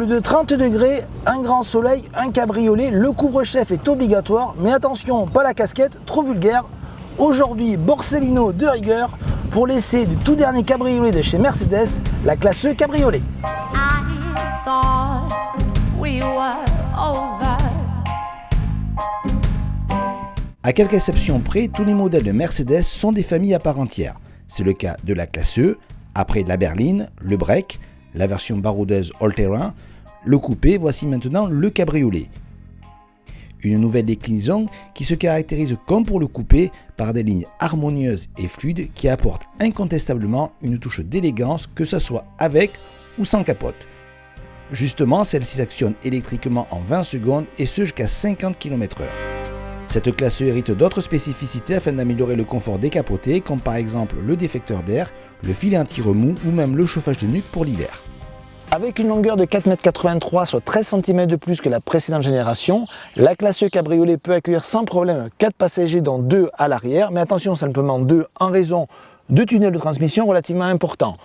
plus de 30 degrés, un grand soleil, un cabriolet, le couvre-chef est obligatoire, mais attention, pas la casquette, trop vulgaire. Aujourd'hui, Borsellino de rigueur pour l'essai du tout dernier cabriolet de chez Mercedes, la classe E cabriolet. À quelques exceptions près, tous les modèles de Mercedes sont des familles à part entière. C'est le cas de la classe E, après la berline, le break, la version baroudeuse all-terrain, le coupé, voici maintenant le cabriolet. Une nouvelle déclinaison qui se caractérise comme pour le coupé par des lignes harmonieuses et fluides qui apportent incontestablement une touche d'élégance que ce soit avec ou sans capote. Justement, celle-ci s'actionne électriquement en 20 secondes et ce jusqu'à 50 km/h. Cette classe hérite d'autres spécificités afin d'améliorer le confort décapoté comme par exemple le déflecteur d'air, le filet anti-remous ou même le chauffage de nuque pour l'hiver. Avec une longueur de 4,83 m, soit 13 cm de plus que la précédente génération, la classe E cabriolet peut accueillir sans problème 4 passagers dont 2 à l'arrière, mais attention simplement 2 en raison de tunnels de transmission relativement importants.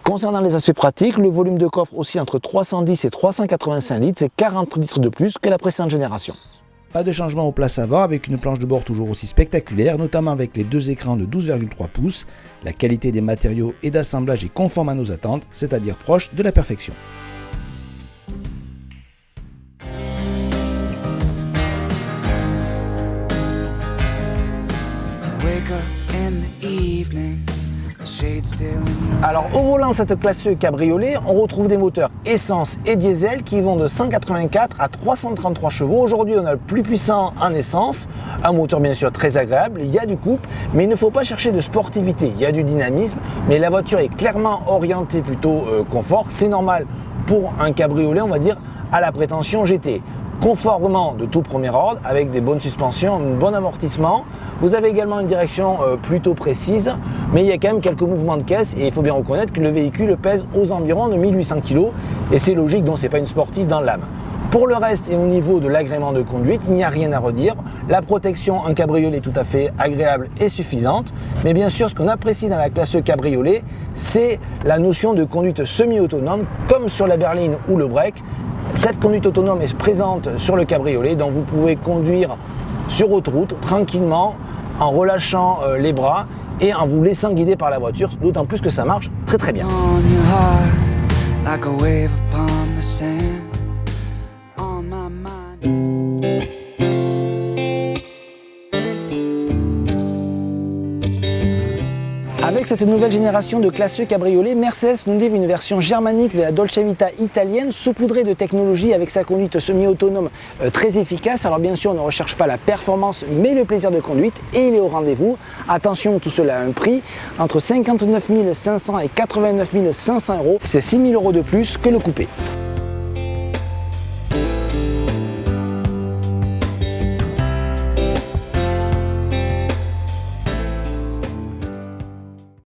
Concernant les aspects pratiques, le volume de coffre aussi entre 310 et 385 litres, c'est 40 litres de plus que la précédente génération. Pas de changement aux places avant avec une planche de bord toujours aussi spectaculaire, notamment avec les deux écrans de 12,3 pouces. La qualité des matériaux et d'assemblage est conforme à nos attentes, c'est-à-dire proche de la perfection. Alors au volant de cette classe E cabriolet, on retrouve des moteurs essence et diesel qui vont de 184 à 333 chevaux. Aujourd'hui on a le plus puissant en essence, un moteur bien sûr très agréable, il y a du couple, mais il ne faut pas chercher de sportivité, il y a du dynamisme, mais la voiture est clairement orientée plutôt confort, c'est normal pour un cabriolet on va dire à la prétention GT. Conformément de tout premier ordre, avec des bonnes suspensions, un bon amortissement. Vous avez également une direction plutôt précise, mais il y a quand même quelques mouvements de caisse et il faut bien reconnaître que le véhicule pèse aux environs de 1800 kg et c'est logique, donc c'est pas une sportive dans l'âme. Pour le reste et au niveau de l'agrément de conduite, il n'y a rien à redire. La protection en cabriolet est tout à fait agréable et suffisante. Mais bien sûr, ce qu'on apprécie dans la classe E cabriolet, c'est la notion de conduite semi-autonome, comme sur la berline ou le break. Cette conduite autonome est présente sur le cabriolet, donc vous pouvez conduire sur autoroute tranquillement en relâchant les bras et en vous laissant guider par la voiture, d'autant plus que ça marche très très bien. Avec cette nouvelle génération de classe E cabriolet, Mercedes nous livre une version germanique de la Dolce Vita italienne, saupoudrée de technologie avec sa conduite semi-autonome très efficace. Alors bien sûr, on ne recherche pas la performance, mais le plaisir de conduite, et il est au rendez-vous. Attention, tout cela a un prix, entre 59 500 et 89 500 €, c'est 6 000 € de plus que le coupé.